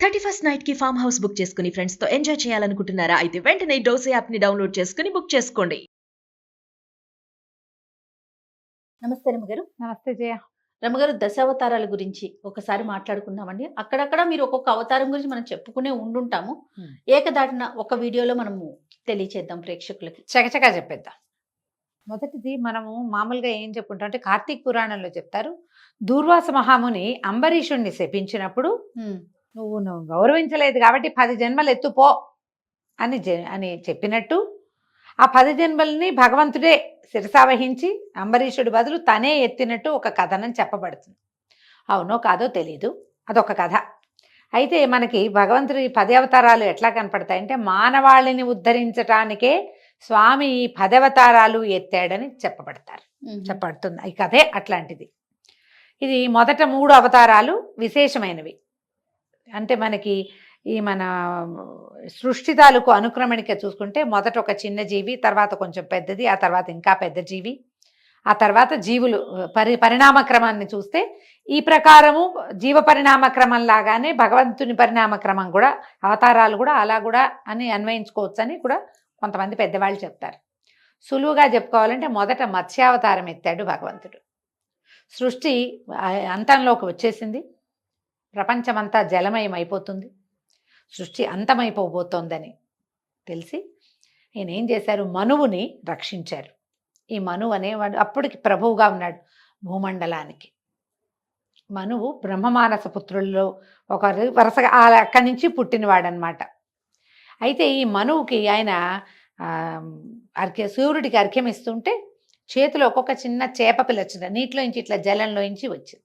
31st night కి farm house book చేసుకుని friends తో ఎంజాయ్ చేయాలనుకుంటున్నారా? అయితే వెంటనే డోసే యాప్ ని డౌన్లోడ్ చేసుకుని బుక్ చేసుకోండి. నమస్తే రమ్మగారు. నమస్తే జయ. రమ్మగారు, దశావతారాల గురించి ఒకసారి మాట్లాడుకుందామండి. అక్కడక్కడ మీరు ఒక్కొక్క అవతారం గురించి మనం చెప్పుకునే ఉండుంటాము. ఏకదాటిన ఒక వీడియోలో మనము తెలియచేద్దాం ప్రేక్షకులకి. చకచకా చెప్పేద్దాం. మొదటిది మనము మామూలుగా ఏం చెప్పుకుంటాం అంటే కార్తీక పురాణంలో చెప్తారు, దూర్వాస మహాముని అంబరీషుణ్ణి శపించినప్పుడు నువ్వు గౌరవించలేదు కాబట్టి 10 జన్మలు ఎత్తుపో అని చెప్పినట్టు ఆ 10 జన్మల్ని భగవంతుడే శిరసావహించి అంబరీషుడి బదులు తనే ఎత్తినట్టు ఒక కథనం చెప్పబడుతుంది. అవునో కాదో తెలీదు, అదొక కథ. అయితే మనకి భగవంతుడి 10 అవతారాలు ఎట్లా కనపడతాయంటే మానవాళిని ఉద్ధరించటానికే స్వామి ఈ 10 అవతారాలు ఎత్తాడని చెప్పబడుతుంది. ఈ కథే అట్లాంటిది. ఇది మొదట 3 అవతారాలు విశేషమైనవి. అంటే మనకి ఈ మన సృష్టి తాలూకు అనుక్రమణిక చూసుకుంటే మొదట ఒక చిన్న జీవి, తర్వాత కొంచెం పెద్దది, ఆ తర్వాత ఇంకా పెద్ద జీవి, ఆ తర్వాత జీవులు పరిణామక్రమాన్ని చూస్తే ఈ ప్రకారము జీవ పరిణామక్రమం లాగానే భగవంతుని పరిణామక్రమం కూడా, అవతారాలు కూడా అలా కూడా అని అన్వయించుకోవచ్చు అని కూడా కొంతమంది పెద్దవాళ్ళు చెప్తారు. సులువుగా చెప్పుకోవాలంటే మొదట మత్స్యావతారం ఎత్తాడు భగవంతుడు. సృష్టి అంతంలోకి వచ్చేసింది, ప్రపంచమంతా జలమయం అయిపోతుంది, సృష్టి అంతమైపోబోతోందని తెలిసి ఆయన ఏం చేశారు, మనువుని రక్షించారు. ఈ మనువు అనేవాడు అప్పటికి ప్రభువుగా ఉన్నాడు భూమండలానికి. మనువు బ్రహ్మమానస పుత్రుల్లో ఒకరు వరుసగా అక్కడి నుంచి పుట్టినవాడనమాట. అయితే ఈ మనువుకి ఆయన సూర్యుడికి అర్ఘ్యం ఇస్తుంటే చేతిలో ఒక్కొక్క చిన్న చేప పిల్ల వచ్చింది, నీటిలోంచి ఇట్లా జలంలోంచి వచ్చింది.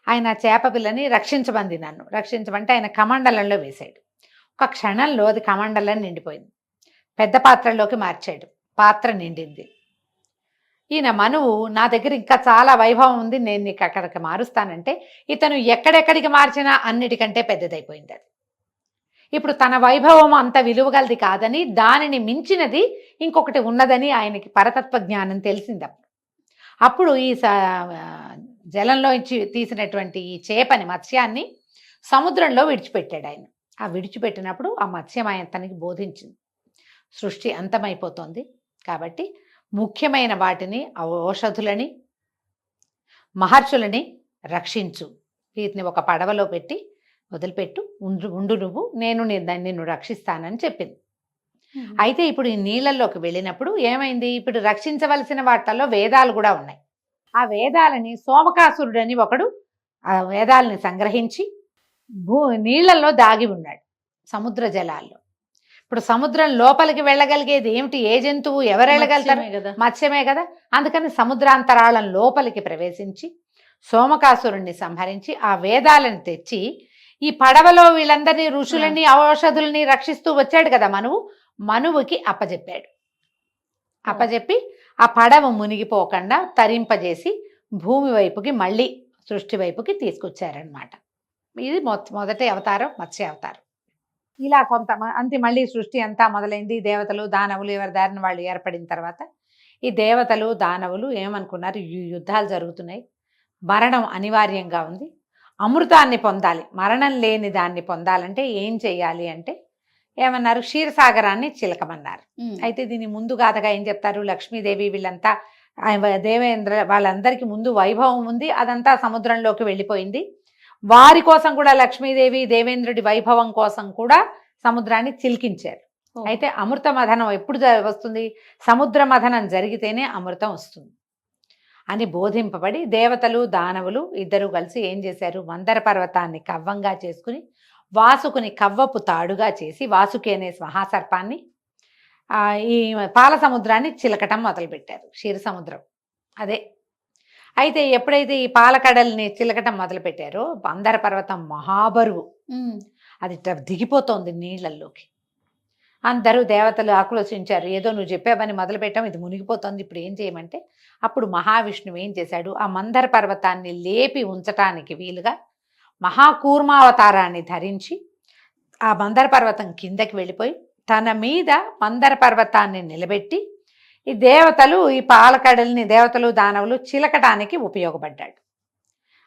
ఆయన చేప పిల్లని రక్షించమంటే ఆయన కమండలంలో వేశాడు. ఒక క్షణంలో అది కమండలం నిండిపోయింది. పెద్ద పాత్రలోకి మార్చాడు, పాత్ర నిండింది. ఈయన మనువు నా దగ్గర ఇంకా చాలా వైభవం ఉంది, నేను నీకు అక్కడికి మారుస్తానంటే ఇతను ఎక్కడెక్కడికి మార్చినా అన్నిటికంటే పెద్దదైపోయింది అది. ఇప్పుడు తన వైభవం అంత విలువగలది కాదని, దానిని మించినది ఇంకొకటి ఉన్నదని ఆయనకి పరతత్వ జ్ఞానం తెలిసింది. అప్పుడు ఈ జలంలో తీసినటువంటి ఈ చేపని, మత్స్యాన్ని సముద్రంలో విడిచిపెట్టాడు ఆయన. ఆ విడిచిపెట్టినప్పుడు ఆ మత్స్యం తనకి బోధించింది, సృష్టి అంతమైపోతుంది కాబట్టి ముఖ్యమైన వాటిని, ఔషధులని, మహర్షులని రక్షించు, వీటిని ఒక పడవలో పెట్టి వదిలిపెట్టు, ఉండు నువ్వు, నేను నిన్ను రక్షిస్తానని చెప్పింది. అయితే ఇప్పుడు ఈ నీళ్ళల్లోకి వెళ్ళినప్పుడు ఏమైంది, ఇప్పుడు రక్షించవలసిన వాటిల్లో వేదాలు కూడా ఉన్నాయి. ఆ వేదాలని సోమకాసురుడని ఒకడు ఆ వేదాలని సంగ్రహించి నీళ్లలో దాగి ఉన్నాడు, సముద్ర జలాల్లో. ఇప్పుడు సముద్రం లోపలికి వెళ్ళగలిగేది ఏమిటి, ఏ జంతువు, ఎవరు వెళ్ళగలుగుతారు? మత్స్యమే కదా. అందుకని సముద్రాంతరాళం లోపలికి ప్రవేశించి సోమకాసురుణ్ణి సంహరించి ఆ వేదాలను తెచ్చి ఈ పడవలో వీళ్ళందరినీ, ఋషులని, ఔషధుల్ని రక్షిస్తూ వచ్చాడు కదా మనువుకి అప్పజెప్పి ఆ పడవ మునిగిపోకుండా తరింపజేసి భూమి వైపుకి మళ్ళీ సృష్టి వైపుకి తీసుకొచ్చారనమాట. ఇది మొదటి అవతారం మత్స్య అవతారం. ఇలా అంతే మళ్ళీ సృష్టి అంతా మొదలైంది. దేవతలు దానవులు ఎవరి దారిన వాళ్ళు ఏర్పడిన తర్వాత ఈ దేవతలు దానవులు ఏమనుకున్నారు, యుద్ధాలు జరుగుతున్నాయి, మరణం అనివార్యంగా ఉంది, అమృతాన్ని పొందాలి, మరణం లేని దాన్ని పొందాలంటే ఏం చెయ్యాలి అంటే ఏమన్నారు, క్షీరసాగరాన్ని చిలకమన్నారు. అయితే దీని ముందు గాథగా ఏం చెప్తారు, లక్ష్మీదేవి వీళ్ళంతా దేవేంద్ర వాళ్ళందరికీ ముందు వైభవం ఉంది, అదంతా సముద్రంలోకి వెళ్ళిపోయింది. వారి కోసం కూడా లక్ష్మీదేవి దేవేంద్రుడి వైభవం కోసం కూడా సముద్రాన్ని చిలికించారు. అయితే అమృత మథనం ఎప్పుడు వస్తుంది, సముద్ర మథనం జరిగితేనే అమృతం వస్తుంది అని బోధింపబడి దేవతలు దానవులు ఇద్దరు కలిసి ఏం చేశారు, మందర పర్వతాన్ని కవ్వంగా చేసుకుని వాసుకుని కవ్వపు తాడుగా చేసి వాసుకి అనే మహాసర్పాన్ని ఈ పాల సముద్రాన్ని చిలకటం మొదలుపెట్టారు, క్షీర సముద్రం అదే. అయితే ఎప్పుడైతే ఈ పాలకడల్ని చిలకటం మొదలుపెట్టారో మందర పర్వతం మహాబరువు, అది దిగిపోతోంది నీళ్లలోకి. అందరూ దేవతలు ఆక్రోశించారు, ఏదో నువ్వు చెప్పావని మొదలుపెట్టాం, ఇది మునిగిపోతుంది, ఇప్పుడు ఏం చేయమంటే అప్పుడు మహావిష్ణువు ఏం చేశాడు, ఆ మందర పర్వతాన్ని లేపి ఉంచటానికి వీలుగా మహాకూర్మావతారాన్ని ధరించి ఆ మందర పర్వతం కిందకి వెళ్ళిపోయి తన మీద మందర పర్వతాన్ని నిలబెట్టి ఈ దేవతలు, ఈ పాలకడల్ని దేవతలు దానవులు చిలకటానికి ఉపయోగపడ్డాడు.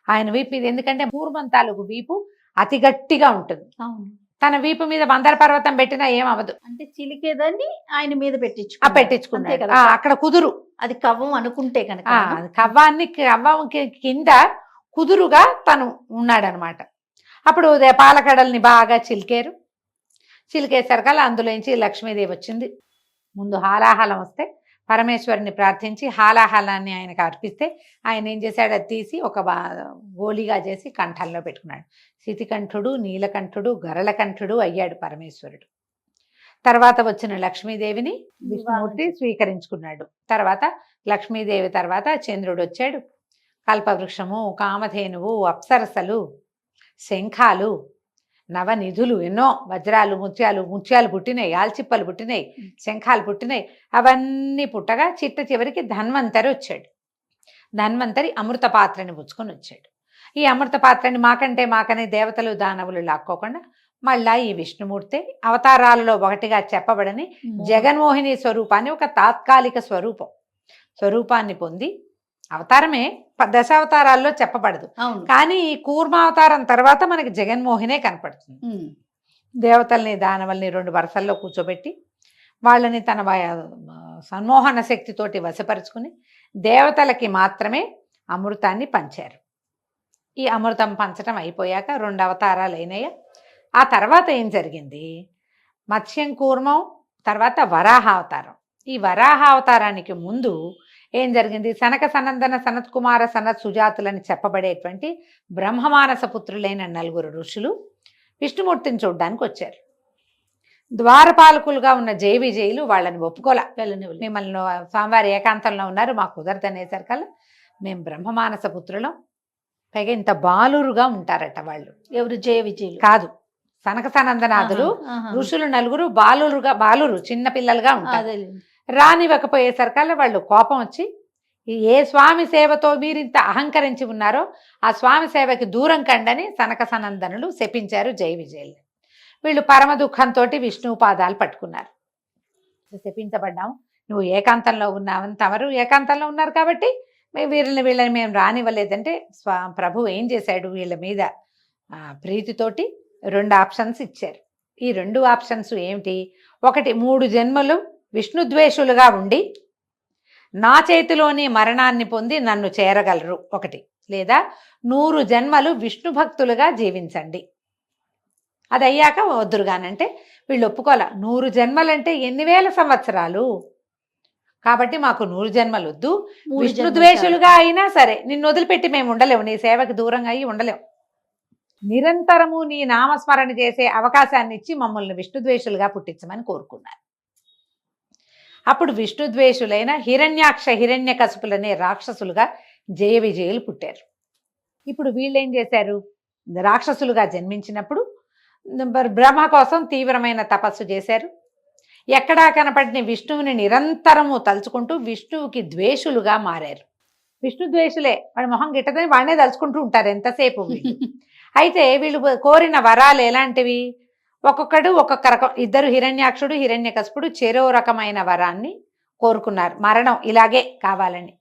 ఆయన వీపు మీద, ఎందుకంటే కూర్మం తాలూకు వీపు అతి గట్టిగా ఉంటుంది. అవును. తన వీపు మీద మందర పర్వతం పెట్టినా ఏమవదు. అంటే చిలికేదాన్ని ఆయన మీద ఆ పెట్టించుకున్నాడు. పెట్టించుకున్నాడు. అంతే కదా. అక్కడ కుదురు. అది కవ్వం అనుకుంటే కనుక మనం. కవ్వంకి కింద కుదురుగా తను ఉన్నాడనమాట. అప్పుడు పాలకడల్ని బాగా చిలికారు. చిలికేసరికల్లా అందులోంచి లక్ష్మీదేవి వచ్చింది. ముందు హాలాహలం వస్తే పరమేశ్వరుని ప్రార్థించి హాలాహలాన్ని ఆయనకు అర్పిస్తే ఆయన ఏం చేశాడు, అది తీసి ఒక గోలిగా చేసి కంఠంలో పెట్టుకున్నాడు. శితికంఠుడు, నీలకంఠుడు, గరళకంఠుడు అయ్యాడు పరమేశ్వరుడు. తర్వాత వచ్చిన లక్ష్మీదేవిని విష్ణుమూర్తి స్వీకరించుకున్నాడు. తర్వాత లక్ష్మీదేవి తర్వాత చంద్రుడు వచ్చాడు. కల్పవృక్షము, కామధేనువు, అప్సరసలు, శంఖాలు, నవనిధులు, ఎన్నో వజ్రాలు, ముత్యాలు పుట్టినాయి, ఆల్చిప్పలు పుట్టినాయి, శంఖాలు పుట్టినాయి. అవన్నీ పుట్టగా చివరికి ధన్వంతరి వచ్చాడు. ధన్వంతరి అమృత పాత్రని పుచ్చుకొని వచ్చాడు. ఈ అమృత పాత్రని మాకనే దేవతలు దానవులు లాక్కోకుండా మళ్ళా ఈ విష్ణుమూర్తి అవతారాలలో ఒకటిగా చెప్పబడని జగన్మోహిని స్వరూపాన్ని, ఒక తాత్కాలిక స్వరూపాన్ని పొంది, అవతారమే దశావతారాల్లో చెప్పబడదు కానీ ఈ కూర్మావతారం తర్వాత మనకి జగన్మోహినే కనపడుతుంది. దేవతల్ని దానవల్ని 2 వరుసల్లో కూర్చోబెట్టి వాళ్ళని తన సన్మోహన శక్తితోటి వశపరుచుకుని దేవతలకి మాత్రమే అమృతాన్ని పంచారు. ఈ అమృతం పంచడం అయిపోయాక 2 అవతారాలు అయినాయి. ఆ తర్వాత ఏం జరిగింది, మత్స్యం కూర్మం తర్వాత వరాహావతారం. ఈ వరాహావతారానికి ముందు ఏం జరిగింది, సనక సనందన సనత్ కుమార సనత్ సుజాతులని చెప్పబడేటువంటి బ్రహ్మమానస పుత్రులైన 4 ఋషులు విష్ణుమూర్తిని చూడడానికి వచ్చారు. ద్వారపాలకులుగా ఉన్న జయ విజయులు వాళ్ళని ఒప్పుకోలే. మిమ్మల్ని స్వామివారి ఏకాంతంలో ఉన్నారు, మాకు కుదరదనేసరికల్లా మేము బ్రహ్మమానస పుత్రులం, పైగా ఇంత బాలురుగా ఉంటారట వాళ్ళు. ఎవరు? జయ విజయులు కాదు, సనక సనందనాథులు ఋషులు 4 బాలురు చిన్న పిల్లలుగా ఉంటారు. రానివ్వకపోయేసరికల్లా వాళ్ళు కోపం వచ్చి, ఏ స్వామి సేవతో మీరు ఇంత అహంకరించి ఉన్నారో ఆ స్వామి సేవకి దూరం కండని సనక సనందనులు శపించారు జయ విజయులు. వీళ్ళు పరమ దుఃఖంతో విష్ణువు పాదాలు పట్టుకున్నారు. శపించబడ్డాము, నువ్వు ఏకాంతంలో ఉన్నావని, తమరు ఏకాంతంలో ఉన్నారు కాబట్టి వీళ్ళని మేము రానివ్వలేదంటే ప్రభు ఏం చేశాడు, వీళ్ళ మీద ప్రీతితోటి 2 ఆప్షన్స్ ఇచ్చారు. ఈ 2 ఆప్షన్స్ ఏమిటి, ఒకటి 3 జన్మలు విష్ణుద్వేషులుగా ఉండి నా చేతిలోని మరణాన్ని పొంది నన్ను చేరగలరు ఒకటి, లేదా 100 జన్మలు విష్ణు భక్తులుగా జీవించండి. అది అయ్యాక వద్దురుగానంటే వీళ్ళు ఒప్పుకోలే. 100 జన్మలంటే ఎన్ని వేల సంవత్సరాలు, కాబట్టి మాకు 100 జన్మలు వద్దు, విష్ణుద్వేషులుగా అయినా సరే నిన్ను వదిలిపెట్టి మేము ఉండలేము, నీ సేవకి దూరంగా అయ్యి ఉండలేము, నిరంతరము నీ నామస్మరణ చేసే అవకాశాన్ని ఇచ్చి మమ్మల్ని విష్ణుద్వేషులుగా పుట్టించమని కోరుకున్నారు. అప్పుడు విష్ణుద్వేషులైన హిరణ్యాక్ష హిరణ్యకశిపులనే రాక్షసులుగా జయ విజయులు పుట్టారు. ఇప్పుడు వీళ్ళు ఏం చేశారు, రాక్షసులుగా జన్మించినప్పుడు బ్రహ్మ కోసం తీవ్రమైన తపస్సు చేశారు. ఎక్కడా కనపడిన విష్ణువుని నిరంతరము తలుచుకుంటూ విష్ణువుకి ద్వేషులుగా మారారు. విష్ణు ద్వేషులే, వాడి మొహం గిట్టదని వాడినే తలుచుకుంటూ ఉంటారు ఎంతసేపు. అయితే వీళ్ళు కోరిన వరాలు ఎలాంటివి, ఒక్కొక్కడు ఒక్కొక్క రకం. 2 హిరణ్యాక్షుడు హిరణ్యకశిపుడు చెరో రకమైన వరాన్ని కోరుకున్నారు, మరణం ఇలాగే కావాలని.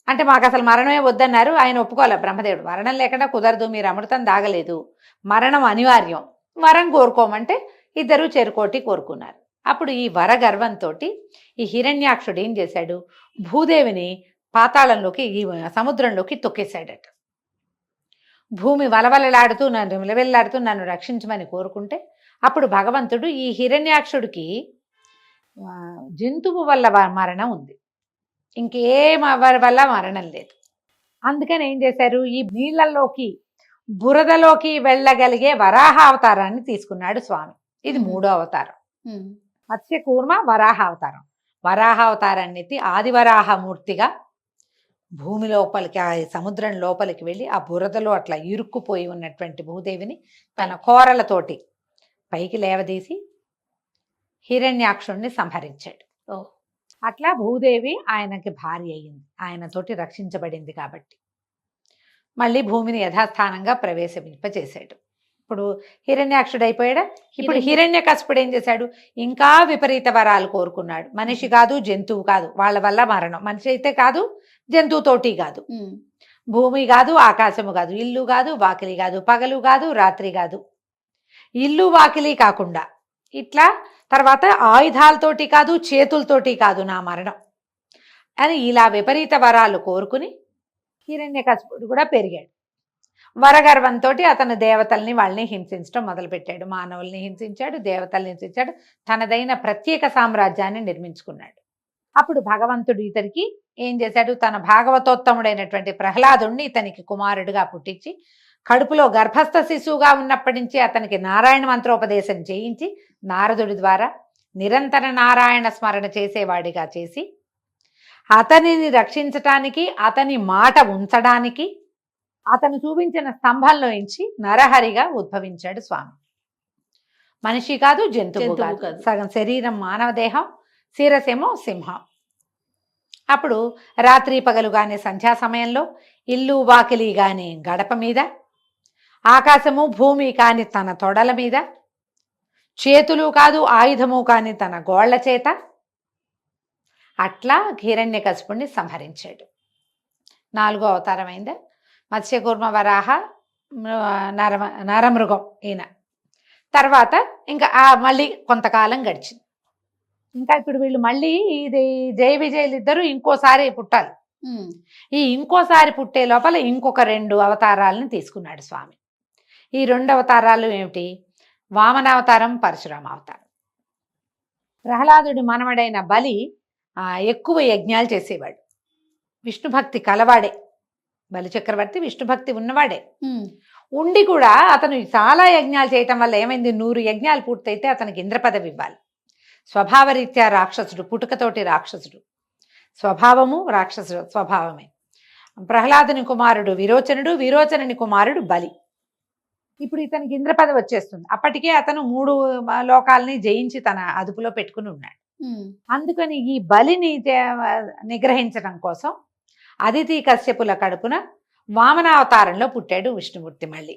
అంటే మాకు అసలు మరణమే వద్దన్నారు, ఆయన ఒప్పుకోలే బ్రహ్మదేవుడు. మరణం లేకుండా కుదరదు, మీరు అమృతం దాగలేదు, మరణం అనివార్యం, వరం కోరుకోమంటే 2 చెరుకోటి కోరుకున్నారు. అప్పుడు ఈ వర గర్వంతో ఈ హిరణ్యాక్షుడు ఏం చేశాడు, భూదేవిని పాతాళంలోకి, ఈ సముద్రంలోకి తొక్కేశాడట. భూమి వలవలలాడుతూ నన్ను రక్షించమని కోరుకుంటే అప్పుడు భగవంతుడు ఈ హిరణ్యాక్షుడికి జంతువు వల్ల మరణం ఉంది, ఇంకే వల్ల మరణం లేదు. అందుకని ఏం చేశారు, ఈ నీళ్లలోకి బురదలోకి వెళ్ళగలిగే వరాహ అవతారాన్ని తీసుకున్నాడు స్వామి. ఇది 3వ అవతారం. మత్స్య కూర్మ వరాహ అవతారం. వరాహ అవతారాన్ని ఎత్తి ఆదివరాహమూర్తిగా భూమి లోపలికి, ఆ సముద్రం లోపలికి వెళ్ళి ఆ బురదలో అట్లా ఇరుక్కుపోయి ఉన్నటువంటి భూదేవిని తన కోరలతోటి పైకి లేవదీసి హిరణ్యాక్షుణ్ణి సంహరించాడు. అట్లా భూదేవి ఆయనకి భార్య అయ్యింది, ఆయనతోటి రక్షించబడింది. కాబట్టి మళ్ళీ భూమిని యథాస్థానంగా ప్రవేశింపచేశాడు. ఇప్పుడు హిరణ్యాక్షుడు అయిపోయాడా. ఇప్పుడు హిరణ్యకశిపుడు ఏం చేశాడు, ఇంకా విపరీత వరాలు కోరుకున్నాడు. మనిషి కాదు, జంతువు కాదు, వాళ్ళ వల్ల మరణం, మనిషి అయితే కాదు, జంతువుతోటి కాదు, భూమి కాదు, ఆకాశము కాదు, ఇల్లు కాదు, వాకిలి కాదు, పగలు కాదు, రాత్రి కాదు. ఇల్లు వాకిలి కాకుండా ఇట్లా తర్వాత ఆయుధాలతోటి కాదు, చేతులతోటి కాదు నా మరణం అని ఇలా విపరీత వరాలు కోరుకుని హిరణ్యకశిపుడు కూడా పెరిగాడు. వరగర్వంతో అతను దేవతల్ని వాళ్ళని హింసించడం మొదలుపెట్టాడు. మానవుల్ని హింసించాడు, దేవతల్ని హింసించాడు, తనదైన ప్రత్యేక సామ్రాజ్యాన్ని నిర్మించుకున్నాడు. అప్పుడు భగవంతుడు ఇతనికి ఏం చేశాడు, తన భాగవతోత్తముడైనటువంటి ప్రహ్లాదుణ్ణి ఇతనికి కుమారుడిగా పుట్టించి కడుపులో గర్భస్థ శిశువుగా ఉన్నప్పటి నుంచి అతనికి నారాయణ మంత్రోపదేశం చేయించి నారదుడి ద్వారా నిరంతర నారాయణ స్మరణ చేసేవాడిగా చేసి అతనిని రక్షించటానికి, అతని మాట ఉంచడానికి అతను చూపించిన స్తంభంలోంచి నరహరిగా ఉద్భవించాడు స్వామి. మనిషి కాదు, జంతువు కాదు. సగం శరీరం మానవ దేహం, శిరసేమో సింహం. అప్పుడు రాత్రి పగలు గాని సంధ్యా సమయంలో ఇల్లు వాకిలి గాని గడప మీద, ఆకాశము భూమి కాని తన తొడల మీద, చేతులు కాదు ఆయుధము కాని తన గోళ్ల చేత అట్లా హిరణ్యకశిపుణ్ణి సంహరించాడు. 4వ అవతారమైందా. మత్స్యకూర్మ వరాహ నరమృగం ఈయన. తర్వాత ఇంకా మళ్ళీ కొంతకాలం గడిచింది. ఇంకా ఇప్పుడు వీళ్ళు మళ్ళీ ఇది జయ విజయులు ఇద్దరు ఇంకోసారి పుట్టాలి. ఈ ఇంకోసారి పుట్టే లోపల ఇంకొక 2 అవతారాలను తీసుకున్నాడు స్వామి. ఈ 2 అవతారాలు ఏమిటి? వామనావతారం, పరశురామ అవతారం. ప్రహ్లాదుడి మనవడైన బలి ఎక్కువ యజ్ఞాలు చేసేవాడు, విష్ణు భక్తి కలవాడే. బలి చక్రవర్తి విష్ణు భక్తి ఉన్నవాడే ఉండి కూడా అతను చాలా యజ్ఞాలు చేయటం వల్ల ఏమైంది, 100 యజ్ఞాలు పూర్తయితే అతనికి ఇంద్ర పదవి ఇవ్వాలి. స్వభావరీత్యా రాక్షసుడు, పుట్టుకతోటి రాక్షసుడు, స్వభావము రాక్షసుడు స్వభావమే. ప్రహ్లాదుని కుమారుడు విరోచనుడు, విరోచనుని కుమారుడు బలి. ఇప్పుడు ఇతనికి ఇంద్ర పదవి వచ్చేస్తుంది. అప్పటికే అతను 3 లోకాలని జయించి తన అదుపులో పెట్టుకుని ఉన్నాడు. అందుకని ఈ బలిని నిగ్రహించడం కోసం అదితి కశ్యపుల కడుపున వామనావతారంలో పుట్టాడు విష్ణుమూర్తి. మళ్ళీ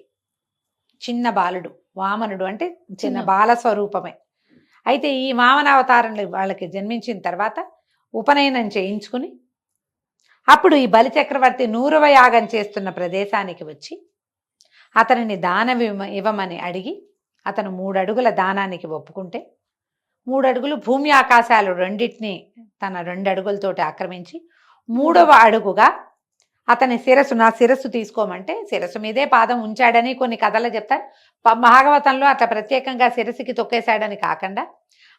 చిన్న బాలుడు, వామనుడు అంటే చిన్న బాల స్వరూపమే. అయితే ఈ వామనావతారంలో వాళ్ళకి జన్మించిన తర్వాత ఉపనయనం చేయించుకుని అప్పుడు ఈ బలి చక్రవర్తి 100వ యాగం చేస్తున్న ప్రదేశానికి వచ్చి అతనిని దానం ఇవ్వమని అడిగి అతను 3 అడుగుల దానానికి ఒప్పుకుంటే 3 అడుగులు భూమి ఆకాశాలు రెండింటినీ తన 2 అడుగులతోటి ఆక్రమించి 3వ అడుగుగా అతని శిరస్సు, నా శిరస్సు తీసుకోమంటే శిరస్సు మీదే పాదం ఉంచాడని కొన్ని కథలు చెప్తారు. భాగవతంలో అట్లా ప్రత్యేకంగా శిరస్సుకి తొక్కేశాడని కాకుండా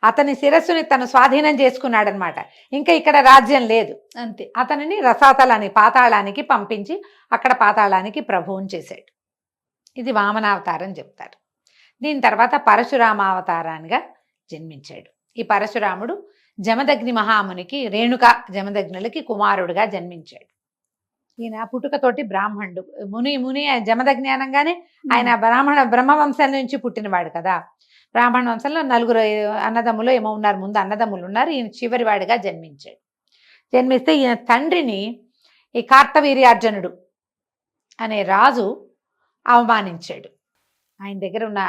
అతని శిరస్సుని తను స్వాధీనం చేసుకున్నాడనమాట. ఇంకా ఇక్కడ రాజ్యం లేదు అంతే. అతనిని రసాతలని పాతాళానికి పంపించి అక్కడ పాతాళానికి ప్రభువుని చేశాడు. ఇది వామనావతారం చెప్తారు. దీని తర్వాత పరశురామావతారానిగా జన్మించాడు. ఈ పరశురాముడు జమదగ్ని మహామునికి, రేణుక జమదగ్నులకి కుమారుడుగా జన్మించాడు. ఈయన పుట్టుకతోటి బ్రాహ్మణుడు. ముని జమదగ్ని అనగానే ఆయన బ్రహ్మవంశం నుంచి పుట్టినవాడు కదా. బ్రాహ్మణ వంశంలో 4 అన్నదమ్ములు ఏమో ఉన్నారు, ముందు అన్నదమ్ములు ఉన్నారు. ఈయన చివరి వాడిగా జన్మించాడు. జన్మిస్తే ఈయన తండ్రిని ఈ కార్తవీర్యార్జునుడు అనే రాజు అవమానించాడు. ఆయన దగ్గర ఉన్న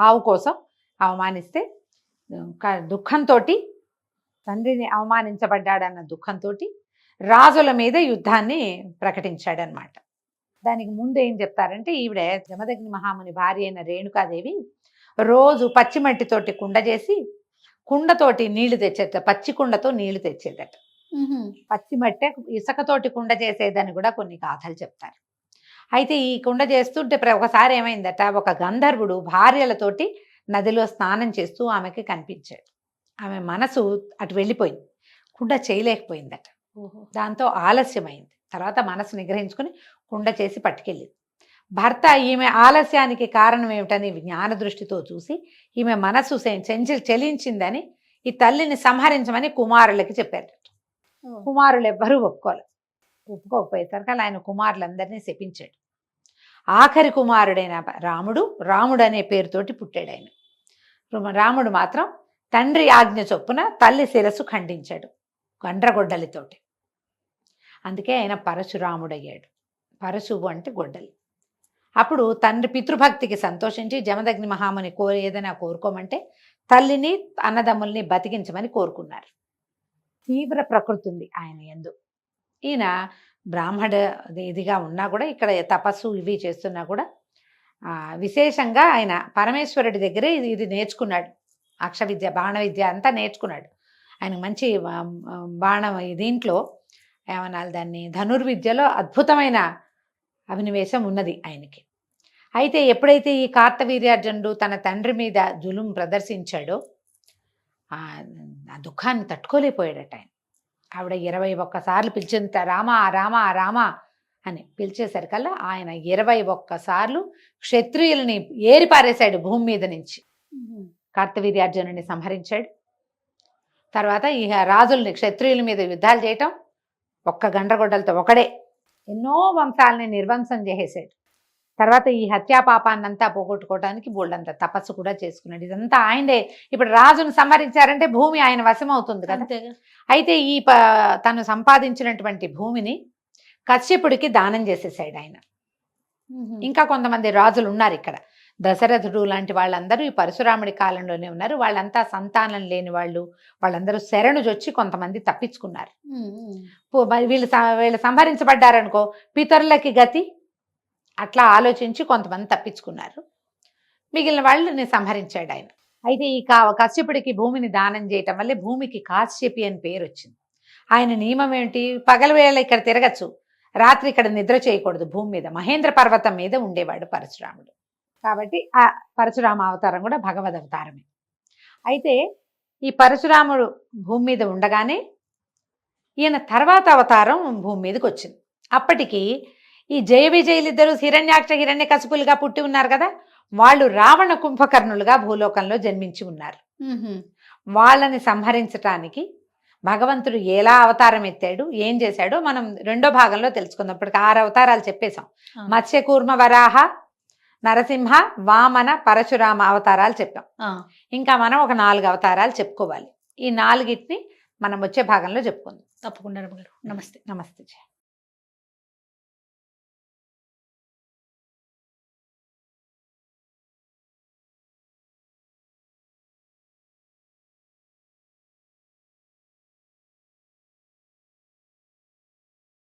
ఆవు కోసం అవమానిస్తే దుఃఖంతో, తండ్రిని అవమానించబడ్డాడన్న దుఃఖంతో రాజుల మీద యుద్ధాన్ని ప్రకటించాడనమాట. దానికి ముందు ఏం చెప్తారంటే, ఈవిడ జమదగ్ని మహాముని భార్య అయిన రేణుకాదేవి రోజు పచ్చిమట్టితోటి కుండ చేసి కుండతోటి నీళ్లు తెచ్చేదట, పచ్చి కుండతో నీళ్లు తెచ్చేదట. పచ్చిమట్టే ఇసుకతోటి కుండ చేసేదని కూడా కొన్ని గాథలు చెప్తారు. అయితే ఈ కుండ చేస్తుంటే ఒకసారి ఏమైందట, ఒక గంధర్వుడు భార్యలతోటి నదిలో స్నానం చేస్తూ ఆమెకి కనిపించాడు. ఆమె మనసు అటు వెళ్ళిపోయింది, కుండ చేయలేకపోయిందట. దాంతో ఆలస్యమైంది. తర్వాత మనసు నిగ్రహించుకుని కుండ చేసి పట్టుకెళ్ళింది. భర్త ఈమె ఆలస్యానికి కారణం ఏమిటని జ్ఞాన దృష్టితో చూసి ఈమె మనసు చెలించిందని ఈ తల్లిని సంహరించమని కుమారులకి చెప్పారు. కుమారులు ఎవ్వరూ ఒప్పుకోకపోయేసరికి ఆయన కుమారులందరినీ శపించాడు. ఆఖరి కుమారుడైన రాముడు అనే పేరుతోటి పుట్టాడు ఆయన. రాముడు మాత్రం తండ్రి ఆజ్ఞ చొప్పున తల్లి శిరస్సు ఖండించాడు గండ్రగొడ్డలితోటి. అందుకే ఆయన పరశురాముడయ్యాడు. పరశువు అంటే గొడ్డలి. అప్పుడు తండ్రి పితృభక్తికి సంతోషించి జమదగ్ని మహాముని ఏదైనా కోరుకోమంటే తల్లిని అన్నదమ్ముల్ని బతికించమని కోరుకున్నారు. తీవ్ర ప్రకృతి ఉంది ఆయన యందు. ఈయన బ్రాహ్మణ ఇదిగా ఉన్నా కూడా ఇక్కడ తపస్సు ఇవి చేస్తున్నా కూడా విశేషంగా ఆయన పరమేశ్వరుడి దగ్గరే ఇది నేర్చుకున్నాడు. అక్ష విద్య, బాణ విద్య అంతా నేర్చుకున్నాడు. ఆయన మంచి బాణం దీంట్లో ఏమనాలి దాన్ని, ధనుర్విద్యలో అద్భుతమైన అభినివేశం ఉన్నది ఆయనకి. అయితే ఎప్పుడైతే ఈ కార్తవీర్యార్జునుడు తన తండ్రి మీద జులుం ప్రదర్శించాడో ఆ దుఃఖాన్ని తట్టుకోలేకపోయాడట ఆయన. ఆవిడ 21 సార్లు పిలిచింత రామా రామా రామా అని పిలిచేసరికల్లా ఆయన 21 సార్లు క్షత్రియుల్ని ఏరిపారేశాడు భూమి మీద నుంచి. కార్తవీర్యార్జునుడిని సంహరించాడు. తర్వాత ఈ రాజుల్ని, క్షత్రియుల మీద యుద్ధాలు చేయటం, ఒక్క గండ్రగొడ్డలతో ఒకడే ఎన్నో వంశాలని నిర్వంశం చేసేసాడు. తర్వాత ఈ హత్యా పాపాన్నంతా పోగొట్టుకోవడానికి బోల్డంత తపస్సు కూడా చేసుకున్నాడు. ఇదంతా ఆయనే. ఇప్పుడు రాజును సంహరించారంటే భూమి ఆయన వశం అవుతుంది కదా. అయితే ఈ తను సంపాదించినటువంటి భూమిని కశ్యపుడికి దానం చేసేసాడు ఆయన. ఇంకా కొంతమంది రాజులు ఉన్నారు ఇక్కడ. దశరథుడు లాంటి వాళ్ళందరూ ఈ పరశురాముడి కాలంలోనే ఉన్నారు. వాళ్ళంతా సంతానం లేని వాళ్ళు, వాళ్ళందరూ శరణుజొచ్చి కొంతమంది తప్పించుకున్నారు. వీళ్ళు సంహరించబడ్డారనుకో పితరులకి గతి, అట్లా ఆలోచించి కొంతమంది తప్పించుకున్నారు. మిగిలిన వాళ్ళని సంహరించాడు ఆయన. అయితే ఈ కశ్యపుడికి భూమిని దానం చేయటం వల్లే భూమికి కాశ్యపి అని పేరు వచ్చింది. ఆయన నియమం ఏంటి, పగలవేళ ఇక్కడ తిరగచ్చు, రాత్రి ఇక్కడ నిద్ర చేయకూడదు. భూమి మీద మహేంద్ర పర్వతం మీద ఉండేవాడు పరశురాముడు. కాబట్టి ఆ పరశురామ అవతారం కూడా భగవద్ అవతారమే. అయితే ఈ పరశురాముడు భూమి మీద ఉండగానే ఈయన తర్వాత అవతారం భూమి మీదకి వచ్చింది. అప్పటికి ఈ జయ విజయులిద్దరూ హిరణ్యాక్ష హిరణ్యకశిపులుగా పుట్టి ఉన్నారు కదా, వాళ్ళు రావణ కుంభకర్ణులుగా భూలోకంలో జన్మించి ఉన్నారు. వాళ్ళని సంహరించటానికి భగవంతుడు ఎలా అవతారం ఎత్తాడు, ఏం చేశాడో మనం 2వ భాగంలో తెలుసుకుందాం. ఇప్పటికి 6 అవతారాలు చెప్పేశాం. మత్స్య కూర్మ వరాహ నరసింహ వామన పరశురామ అవతారాలు చెప్పాం. ఇంకా మనం ఒక 4 అవతారాలు చెప్పుకోవాలి. ఈ 4ని మనం వచ్చే భాగంలో చెప్పుకుందాం. తప్పకుండా. నమస్తే. నమస్తే.